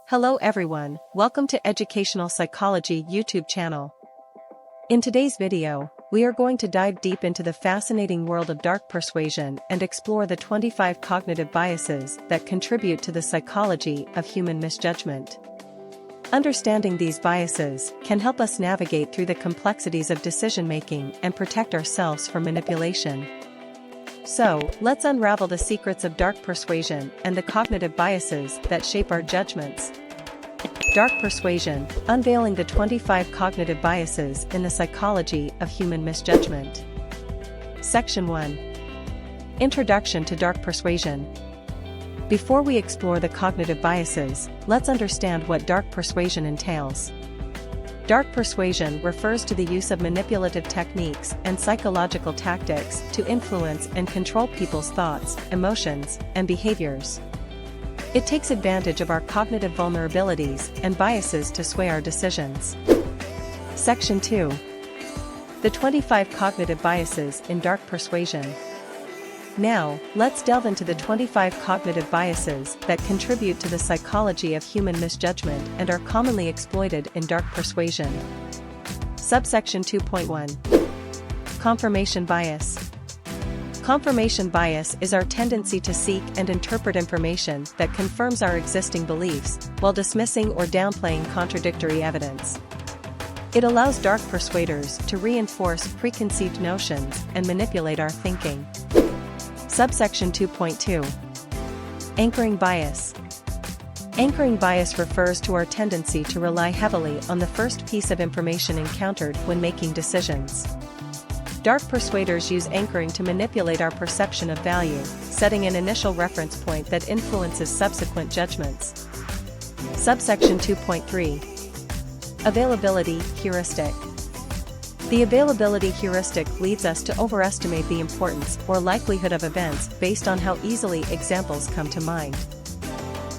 Hello everyone, welcome to Educational Psychology YouTube channel. In today's video, we are going to dive deep into the fascinating world of dark persuasion and explore the 25 cognitive biases that contribute to the psychology of human misjudgment. Understanding these biases can help us navigate through the complexities of decision-making and protect ourselves from manipulation. So, let's unravel the secrets of dark persuasion and the cognitive biases that shape our judgments. Dark persuasion, unveiling the 25 cognitive biases in the psychology of human misjudgment. Section 1. Introduction to dark persuasion. Before we explore the cognitive biases, let's understand what dark persuasion entails. Dark persuasion refers to the use of manipulative techniques and psychological tactics to influence and control people's thoughts, emotions, and behaviors. It takes advantage of our cognitive vulnerabilities and biases to sway our decisions. Section 2. The 25 cognitive biases in dark persuasion. Now, let's delve into the 25 cognitive biases that contribute to the psychology of human misjudgment and are commonly exploited in dark persuasion. Subsection 2.1. Confirmation bias. Confirmation bias is our tendency to seek and interpret information that confirms our existing beliefs, while dismissing or downplaying contradictory evidence. It allows dark persuaders to reinforce preconceived notions and manipulate our thinking. Subsection 2.2. Anchoring bias. Anchoring bias refers to our tendency to rely heavily on the first piece of information encountered when making decisions. Dark persuaders use anchoring to manipulate our perception of value, setting an initial reference point that influences subsequent judgments. Subsection 2.3. Availability heuristic. The availability heuristic leads us to overestimate the importance or likelihood of events based on how easily examples come to mind.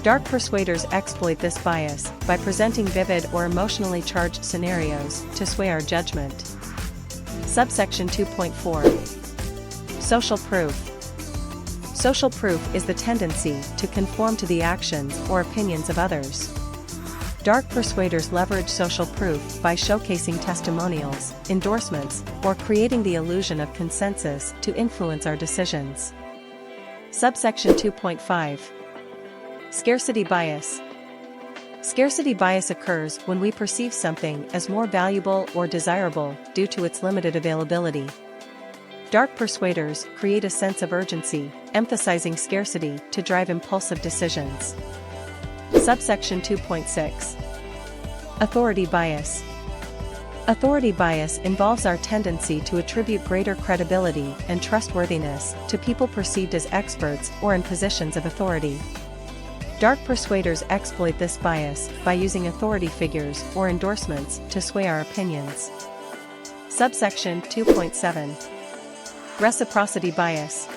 Dark persuaders exploit this bias by presenting vivid or emotionally charged scenarios to sway our judgment. Subsection 2.4. Social proof. Social proof is the tendency to conform to the actions or opinions of others. Dark persuaders leverage social proof by showcasing testimonials, endorsements, or creating the illusion of consensus to influence our decisions. Subsection 2.5. Scarcity bias. Scarcity bias occurs when we perceive something as more valuable or desirable due to its limited availability. Dark persuaders create a sense of urgency, emphasizing scarcity to drive impulsive decisions. Subsection 2.6. Authority bias. Authority bias involves our tendency to attribute greater credibility and trustworthiness to people perceived as experts or in positions of authority. Dark persuaders exploit this bias by using authority figures or endorsements to sway our opinions. Subsection 2.7. Reciprocity bias.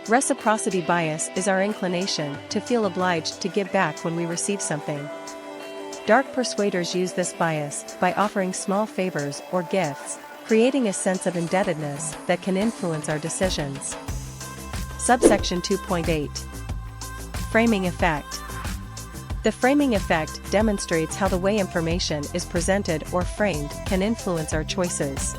Reciprocity bias is our inclination to feel obliged to give back when we receive something. Dark persuaders use this bias by offering small favors or gifts, creating a sense of indebtedness that can influence our decisions. Subsection 2.8. Framing effect. The framing effect demonstrates how the way information is presented or framed can influence our choices.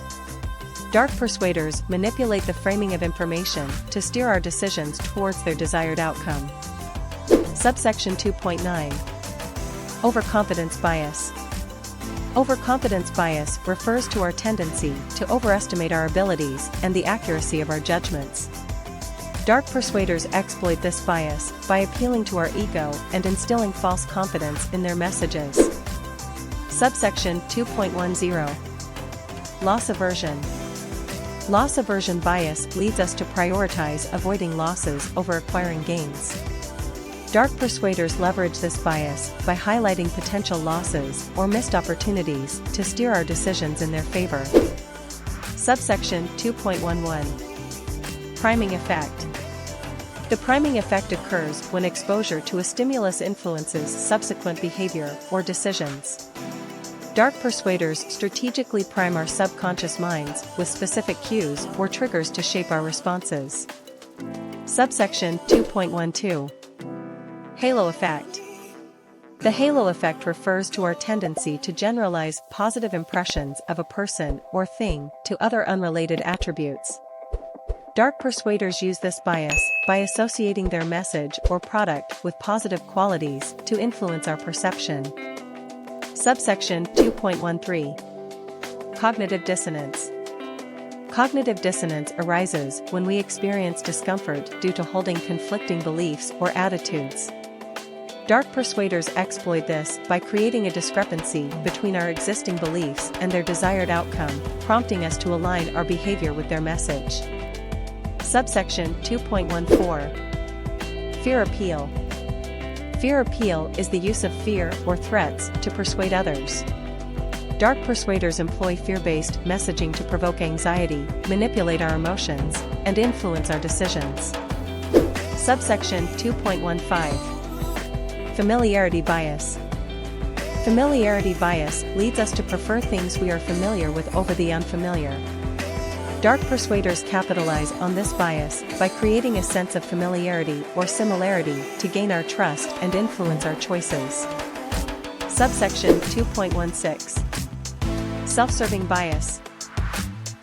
Dark persuaders manipulate the framing of information to steer our decisions towards their desired outcome. Subsection 2.9. Overconfidence bias. Overconfidence bias refers to our tendency to overestimate our abilities and the accuracy of our judgments. Dark persuaders exploit this bias by appealing to our ego and instilling false confidence in their messages. Subsection 2.10. Loss aversion. Loss aversion bias leads us to prioritize avoiding losses over acquiring gains. Dark persuaders leverage this bias by highlighting potential losses or missed opportunities to steer our decisions in their favor. Subsection 2.11. Priming effect. The priming effect occurs when exposure to a stimulus influences subsequent behavior or decisions. Dark persuaders strategically prime our subconscious minds with specific cues or triggers to shape our responses. Subsection 2.12. Halo effect. The halo effect refers to our tendency to generalize positive impressions of a person or thing to other unrelated attributes. Dark persuaders use this bias by associating their message or product with positive qualities to influence our perception. Subsection 2.13. Cognitive dissonance. Cognitive dissonance arises when we experience discomfort due to holding conflicting beliefs or attitudes. Dark persuaders exploit this by creating a discrepancy between our existing beliefs and their desired outcome, prompting us to align our behavior with their message. Subsection 2.14. Fear appeal. Fear appeal is the use of fear or threats to persuade others. Dark persuaders employ fear-based messaging to provoke anxiety, manipulate our emotions, and influence our decisions. Subsection 2.15. Familiarity bias. Familiarity bias leads us to prefer things we are familiar with over the unfamiliar. Dark persuaders capitalize on this bias by creating a sense of familiarity or similarity to gain our trust and influence our choices. Subsection 2.16. Self-serving bias.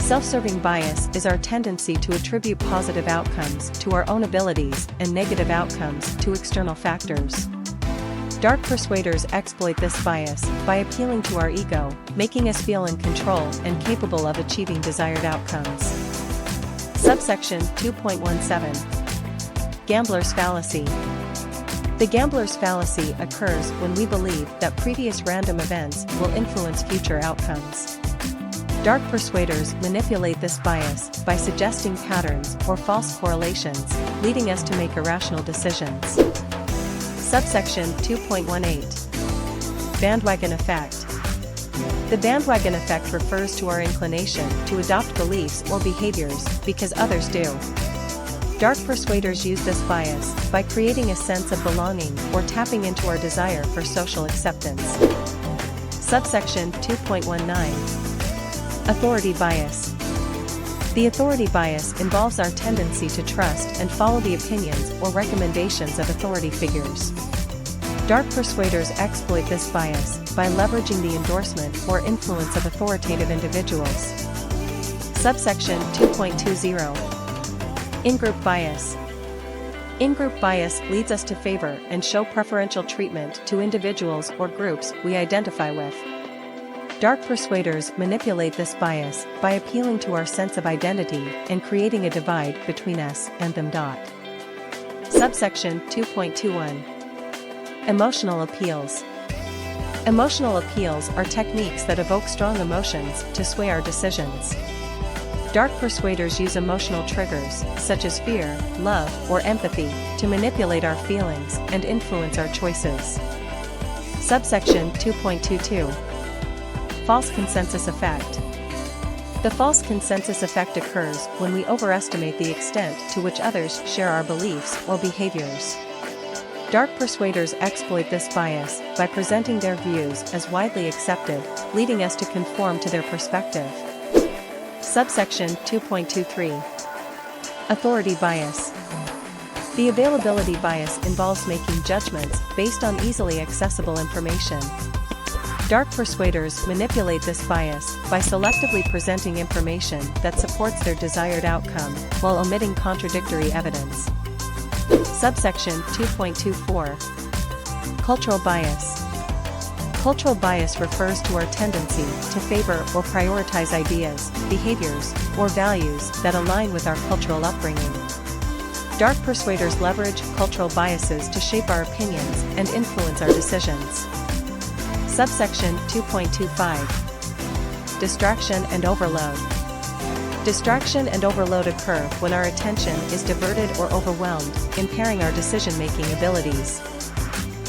Self-serving bias is our tendency to attribute positive outcomes to our own abilities and negative outcomes to external factors. Dark persuaders exploit this bias by appealing to our ego, making us feel in control and capable of achieving desired outcomes. Subsection 2.17. Gambler's fallacy. The gambler's fallacy occurs when we believe that previous random events will influence future outcomes. Dark persuaders manipulate this bias by suggesting patterns or false correlations, leading us to make irrational decisions. Subsection 2.18. Bandwagon effect. The bandwagon effect refers to our inclination to adopt beliefs or behaviors because others do. Dark persuaders use this bias by creating a sense of belonging or tapping into our desire for social acceptance. Subsection 2.19. Authority bias. The authority bias involves our tendency to trust and follow the opinions or recommendations of authority figures. Dark persuaders exploit this bias by leveraging the endorsement or influence of authoritative individuals. Subsection 2.20. In-group bias. In-group bias leads us to favor and show preferential treatment to individuals or groups we identify with. Dark persuaders manipulate this bias by appealing to our sense of identity and creating a divide between us and them. Subsection 2.21. Emotional appeals. Emotional appeals are techniques that evoke strong emotions to sway our decisions. Dark persuaders use emotional triggers, such as fear, love, or empathy, to manipulate our feelings and influence our choices. Subsection 2.22. False consensus effect. The false consensus effect occurs when we overestimate the extent to which others share our beliefs or behaviors. Dark persuaders exploit this bias by presenting their views as widely accepted, leading us to conform to their perspective. Subsection 2.23. Authority bias. The availability bias involves making judgments based on easily accessible information. Dark persuaders manipulate this bias by selectively presenting information that supports their desired outcome while omitting contradictory evidence. Subsection 2.24. Cultural bias. Cultural bias refers to our tendency to favor or prioritize ideas, behaviors, or values that align with our cultural upbringing. Dark persuaders leverage cultural biases to shape our opinions and influence our decisions. Subsection 2.25. Distraction and overload. Distraction and overload occur when our attention is diverted or overwhelmed, impairing our decision-making abilities.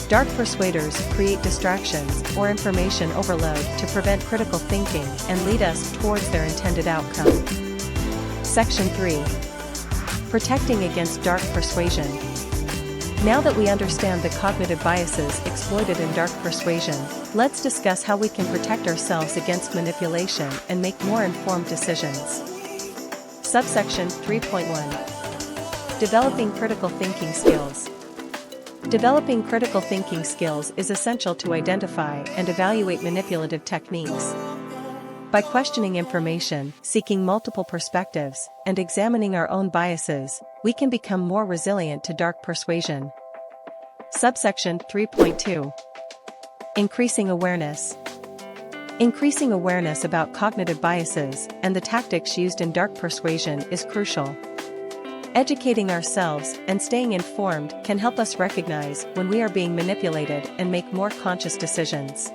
Dark persuaders create distractions or information overload to prevent critical thinking and lead us towards their intended outcome. Section 3. Protecting against dark persuasion. Now that we understand the cognitive biases exploited in dark persuasion, let's discuss how we can protect ourselves against manipulation and make more informed decisions. Subsection 3.1. Developing critical thinking skills. Developing critical thinking skills is essential to identify and evaluate manipulative techniques. By questioning information, seeking multiple perspectives, and examining our own biases, we can become more resilient to dark persuasion. Subsection 3.2. Increasing awareness. Increasing awareness about cognitive biases and the tactics used in dark persuasion is crucial. Educating ourselves and staying informed can help us recognize when we are being manipulated and make more conscious decisions.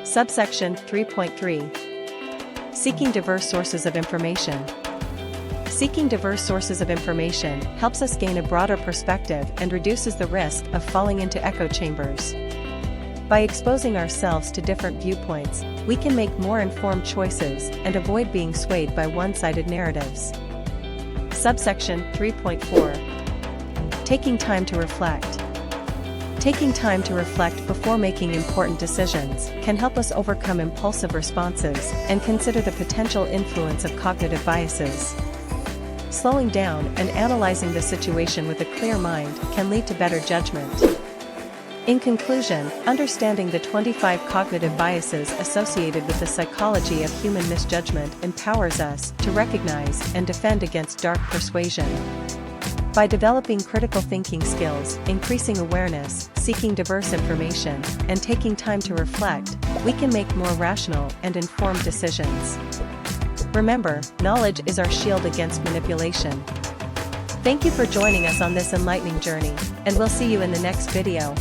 Subsection 3.3. Seeking diverse sources of information. Seeking diverse sources of information helps us gain a broader perspective and reduces the risk of falling into echo chambers. By exposing ourselves to different viewpoints, we can make more informed choices and avoid being swayed by one-sided narratives. Subsection 3.4. Taking time to reflect. Taking time to reflect before making important decisions can help us overcome impulsive responses and consider the potential influence of cognitive biases. Slowing down and analyzing the situation with a clear mind can lead to better judgment. In conclusion, understanding the 25 cognitive biases associated with the psychology of human misjudgment empowers us to recognize and defend against dark persuasion. By developing critical thinking skills, increasing awareness, seeking diverse information, and taking time to reflect, we can make more rational and informed decisions. Remember, knowledge is our shield against manipulation. Thank you for joining us on this enlightening journey, and we'll see you in the next video.